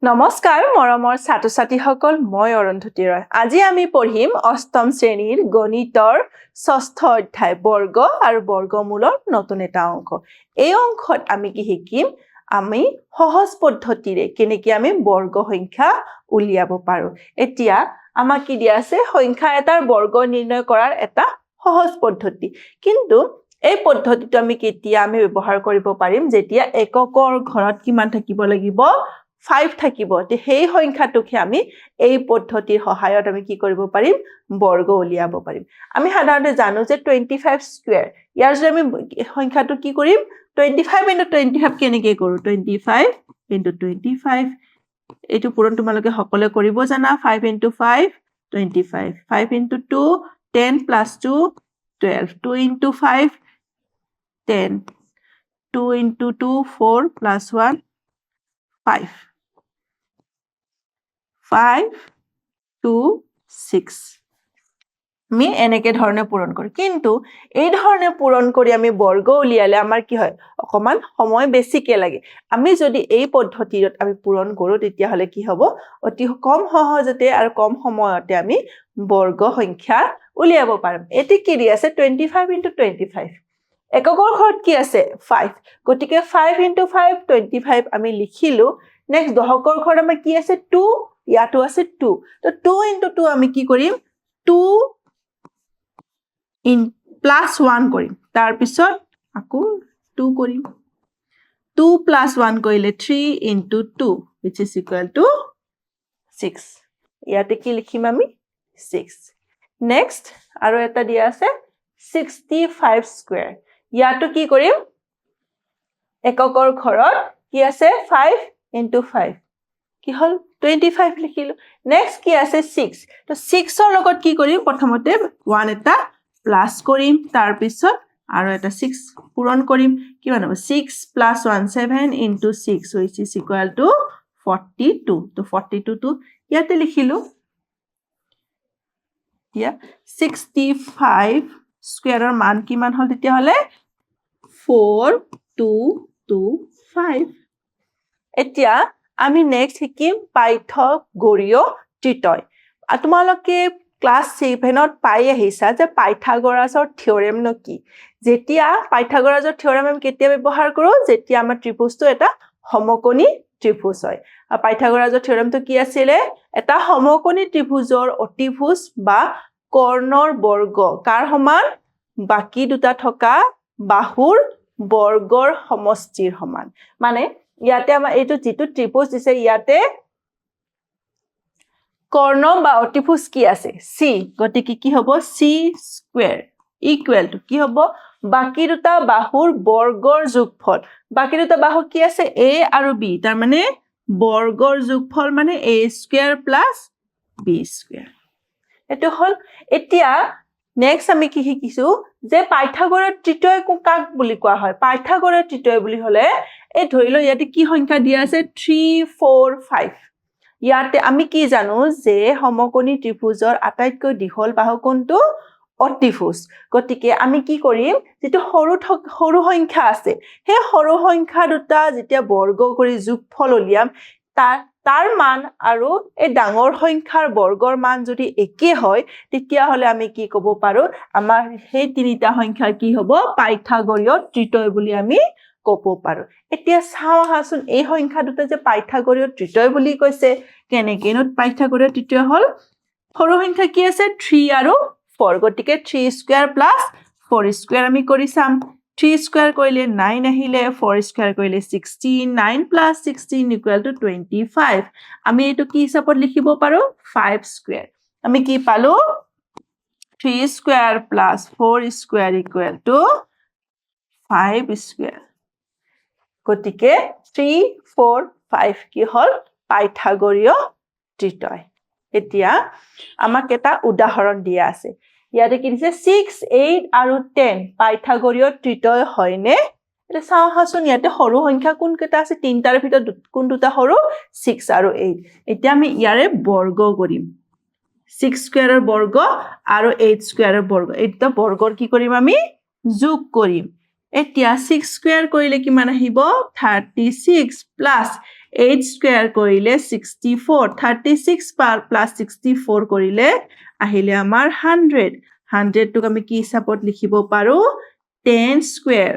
নমস্কাৰ মৰমৰ ছাত্ৰ-ছাত্ৰীসকল মই অৰুন্ধতী ৰয় আজি আমি পঢ়িম অষ্টম শ্ৰেণীৰ গণিতৰ ষষ্ঠ অধ্যায় বৰ্গ আৰু বৰ্গমূলৰ নতুন এটা অংক এই অংকত আমি কি শিকিম আমি সহজ পদ্ধতিৰে কেনেকৈ আমি বৰ্গ সংখ্যা উলিয়াব পাৰো এতিয়া আমাক কি দিয়া আছে সংখ্যা এটাৰ বৰ্গ নিৰ্ণয় কৰাৰ এটা সহজ পদ্ধতি কিন্তু এই পদ্ধতিটো আমি কেতিয়া ব্যৱহাৰ কৰিব পাৰিম যেতিয়া এককৰ ঘৰত কিমান থাকিব লাগিব 5 থাকিব তে সেই সংখ্যাটোকে আমি এই পদ্ধতিৰ সহায়ত আমি কি কৰিব পাৰিম বৰ্গ উলিয়াব পাৰিম আমি সাধাৰণতে জানো যে 25 স্কয়াৰ ইয়াৰ যদি আমি সংখ্যাটো কি কৰিম 25 * 25 কেনেকৈ কৰো 25 * 25 এইটো পূৰণ তোমালোকে সকলে কৰিব জানা 5 * 5 25 5 * 2 10 + 2 12 2 * 5 10 2 * 2 4 + 1 5 5 2 6 আমি এনেকে ধৰণে পূৰণ কৰো কিন্তু এই ধৰণে পূৰণ কৰি আমি বৰ্গ উলিয়ালে আমাৰ কি হয় অকমান সময় বেছিকে লাগে আমি যদি এই পদ্ধতিত আমি পূৰণ কৰো তেতিয়া হলে কি হ'ব অতি কম সহজতে আৰু কম সময়তে আমি বৰ্গ সংখ্যা উলিয়াব পাৰিম এটি কি দি আছে 25 * 25 এককৰ ঘৰত কি আছে 5 গতিকে 5 * 5 25 আমি লিখিলো নেক্সট দহকৰ ঘৰত আমাৰ কি আছে 2 ইয়াতো আছে 2 তো 2 * 2 আমি কি কৰিম 2 + 1 কৰিম তাৰ পিছত আকৌ 2 কৰিম 2 + 1 কৰিলে 3 * 2 which is equal to 6 ইয়াতে কি লিখিম আমি 6 নেক্সট আৰু এটা দিয়া আছে 65 স্কয়াৰ ইয়াতো কি কৰিম এককৰ ঘৰত কি আছে 5 * 5 কি হল 25 লিখিলো নেক্সট কি আছে 6 তো 6 ৰ লগত কি কৰিম প্ৰথমতে 1 এটা প্লাস কৰিম তাৰ পিছত আৰু এটা 6 পূৰণ কৰিম কিমান হ'ব 6 + 1 7 * 6 which is equal to 42 তো 42 টো ইয়াতে লিখিলো ইয়া 65 স্কয়াৰৰ মান কিমান হল তেতিয়া হলে 4225 এতিয়া আমি নেক্সট শিকিম পাইথাগোৰীয় ত্ৰিতয় তোমালোকে ক্লাস 7ত পাই আহিছা যে পাইথাগোৰাছৰ থিওৰেম ন কি যেতিয়া পাইথাগোৰাছৰ থিওৰেম আমি কেতিয়া ব্যৱহাৰ কৰো যেতিয়া আমাৰ ত্ৰিভুজটো এটা সমকোণী ত্ৰিভুজ হয় আৰু পাইথাগোৰাছৰ থিওৰেমটো কি আছিল এটা সমকোণী ত্ৰিভুজৰ অতিভুজ বা কৰ্ণৰ বৰ্গ কাৰ সমান বাকি দুটা থকা বাহুৰ বৰ্গৰ সমষ্টিৰ সমান মানে ইয়াতে আমাৰ এইটো যেটো ত্ৰিভুজ দিছে ইয়াতে কৰ্ণ বা অতিভুজ কি আছে c গতিকে কি হ'ব c স্কয়াৰ ইকুৱেল টু কি হ'ব বাকি দুটা বাহুৰ বৰ্গৰ যোগফল বাকি দুটা বাহু কি আছে a আৰু b তাৰ মানে বৰ্গৰ যোগফল মানে a স্কয়াৰ + b স্কয়াৰ এটো হল এতিয়া নেক্সট আমি কি শিকিছো যে পাইথাগোৰৰ ত্ৰিতয় কাক বুলি কোৱা হয় পাইথাগোৰৰ ত্ৰিতয় বুলি হলে এই ধৰিলো ইয়াতে কি সংখ্যা দিয়া আছে 3 4 5 ইয়াতে আমি কি জানো যে সমকোণী ত্ৰিভুজৰ আটাইতকৈ দীঘল বাহু কোনটো অতিভুজ গতিকে আমি কি কৰিম যেটো সৰু সংখ্যা আছে সেই সৰু সংখ্যা দুটা যেতিয়া বৰ্গ কৰি যোগফল উলিয়াম তাৰ মান আৰু এই ডাঙৰ সংখ্যাৰ বৰ্গৰ মান যদি একে হয় তেতিয়া হলে আমি কি ক'ব পাৰো আমাৰ সেই তিনিটা সংখ্যা কি হ'ব পাইথাগোৰীয় ত্ৰিতয় বুলি আমি ক'ব পাৰো এতিয়া চাও আহাচোন এই সংখ্যা দুটা যে পাইথাগোৰীয় ত্ৰিতয় বুলি কৈছে কেনেকেনো পাইথাগোৰীয় ত্ৰিতয় হল সৰু সংখ্যা কি আছে 3 আৰু 4 গতিকে 3 স্কয়াৰ + 4 স্কয়াৰ আমি কৰি চাম 3 স্কয়াৰ কৰিলে 9 আহিলে 4 স্কয়াৰ কৰিলে 16 9 + 16 = 25 আমি এটো কি হিচাপত লিখিব পাৰো 5 স্কয়াৰ আমি কি পালো 3 স্কয়াৰ + 4 স্কয়াৰ = 5 স্কয়াৰ গতিকে 3 4 5 কি হল পাইথাগোৰীয় ত্ৰিতয় এতিয়া আমাক এটা উদাহৰণ দিয়া আছে ইয়াতে কি দিছে 6 8 আৰু 10 পাইথাগোৰীয় ত্ৰিতয় হয়নে এটা চাও হাচোন ইয়াতে সৰু সংখ্যা কোন কেটা আছে তিনটাৰ ভিতৰত কোন দুটা সৰু 6 আৰু 8 এতিয়া আমি ইয়াৰে বৰ্গ কৰিম 6 স্কয়াৰৰ বৰ্গ আৰু 8 স্কয়াৰৰ বৰ্গ এটা বৰ্গৰ কি কৰিম আমি যোগ কৰিম এতিয়া 6 স্কয়াৰ কৰিলে কিমান আহিব 36 প্লাস 8 স্কয়াৰ কৰিলে 64 36 প্লাস 64 কৰিলে আহিলে আমাৰ 100 100 টোক আমি কি হিচাপত লিখিব পাৰো 10 স্কয়াৰ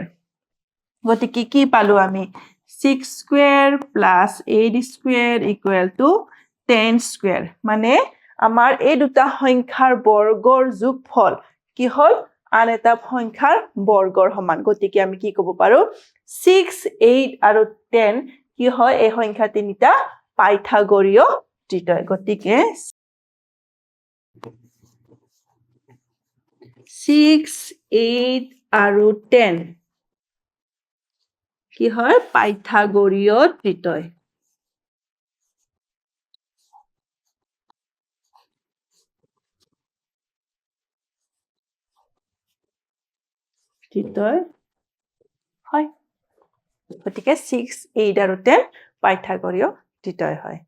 গতিকে কি পালো আমি 6 square plus 8 square equal to 10 square মানে আমাৰ এই দুটা সংখ্যাৰ বৰ্গৰ যোগফল কি হল আন এটা সংখ্যাৰ বৰ্গৰ সমান গতিকে আমি কি ক'ব পাৰো 6 8 আৰু 10 কি হয় এই সংখ্যা তিনিটা পাইথাগোৰীয় ত্ৰিতয় গতিকে 6 8 আৰু 10 কি হয় পাইথাগোৰীয় ত্ৰিতয় ত্ৰিতয় হয় গতিকে 6 8 আৰু 10 পাইথাগোৰীয় ত্ৰিতয় হয়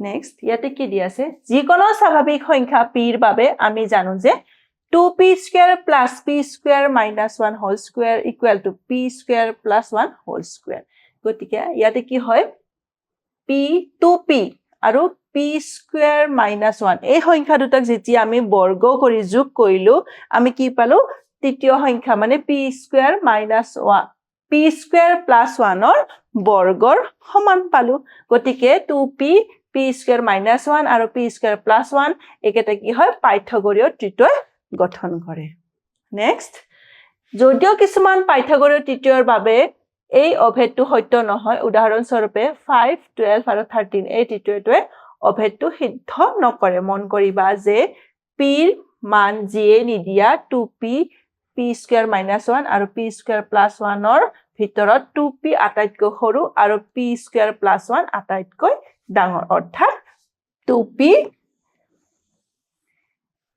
নেক্সট ইয়াতে কি দিয়া আছে যিকোনো স্বাভাৱিক সংখ্যা p ৰ বাবে আমি জানো যে 2p square plus p square minus 1 whole square equal to p square plus 1 whole square গতিকে ইয়াতে কি হয় p 2p আৰু p square minus 1 এই সংখ্যা দুটাক যেতিয়া আমি বৰ্গ কৰি যোগ কৰিলো আমি কি পালো তৃতীয় সংখ্যা মানে p square minus 1 p square plus 1 ৰ বৰ্গৰ সমান পালো গতিকে 2p p square minus 1 আৰু p square plus 1 একেটা কি হয় পাইথাগোৰীয় ত্ৰিতয় গঠন কৰে নেক্সট যদিও কিছুমান পাইথাগোৰীয় ত্ৰিতয়ৰ বাবে এই অভেদটো সত্য নহয় উদাহৰণ স্বৰূপে 5 12 আৰু 13 এই ত্ৰিতয়টোৱে অভেদটো সিদ্ধ নকৰে মন কৰিবা যে p ৰ মান যিয়ে নিদিয়া 2p p square minus 1 আৰু p square plus 1 ৰ ভিতৰত 2p আটাইতকৈ সৰু আৰু p square plus 1 আটাইতকৈ ডাঙৰ অৰ্থাৎ 2p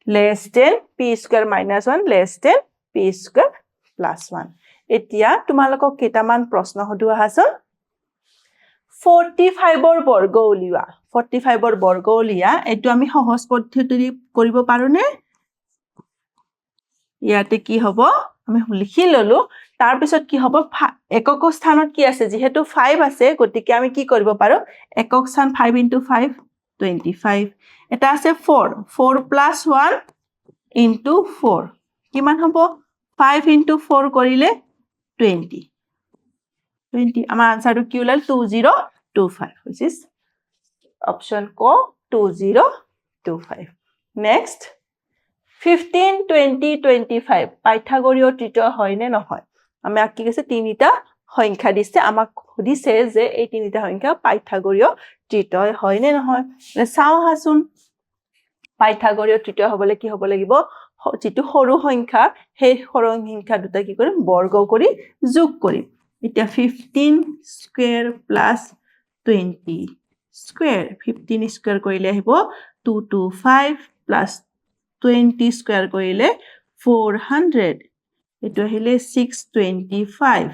less than p square minus 1 less than p square plus 1 এতিয়া তোমালোকক কেইটামান প্ৰশ্ন হদু আহাচোন 45 ৰ বৰ্গ উলিওৱা 45 ৰ বৰ্গ উলিয়া এটো আমি সহজ পদ্ধতিৰে কৰিব পাৰো নে ইয়াতে কি হ'ব আমি লিখি ললো তাৰ পিছত কি হ'ব একক স্থানত কি আছে যেহেতু 5 আছে গতিকে আমি কি কৰিব পাৰো একক স্থান 5 into 5 25 এটা আছে 4 4 plus 1 into 4 কিমান হ'ব 5 into 4 কৰিলে 20 আমাৰ আনসাৰটো কি ওলাল 2025 which is option ক 2025 next 15 20 25 পাইথাগোৰীয় ত্ৰিতয় হয় নে নহয় আমি কি কৈছে তিনিটা সংখ্যা দিছে আমাক সুধিছে যে এই তিনিটা সংখ্যা পাইথাগোৰীয় ত্ৰিতয় হয় নে নহয় চাও হাসুন পাইথাগোৰীয় ত্ৰিতয় হ'বলৈ কি হ'ব লাগিব যেটো সৰু সংখ্যা সেই সৰু সংখ্যা দুটা কি কৰিম বৰ্গ কৰি যোগ কৰিম এতিয়া 15 স্কয়াৰ প্লাস 20 স্কয়াৰ 15 স্কয়াৰ কৰিলে আহিব 225 প্লাস 20 স্কয়াৰ কৰিলে 400 এটো আহিলে 625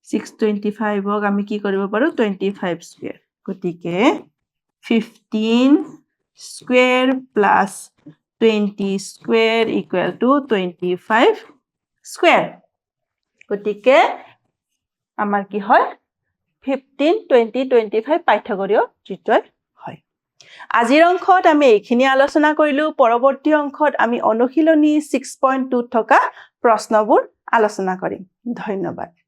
625 হক আমি কি কৰিব পাৰো 25 স্কয়াৰ গতিকে 15 square plus 20 square equal to 25 square গতিকে আমাৰ কি হয় 15 20 25 পাইথাগোৰীয় ত্ৰিতয় হয় আজিৰ অংকত আমি এইখিনি আলোচনা কৰিলো পৰৱৰ্তী অংকত আমি অনুশীলনী 6.2 থকা প্ৰশ্নবোৰ আলোচনা কৰিম ধন্যবাদ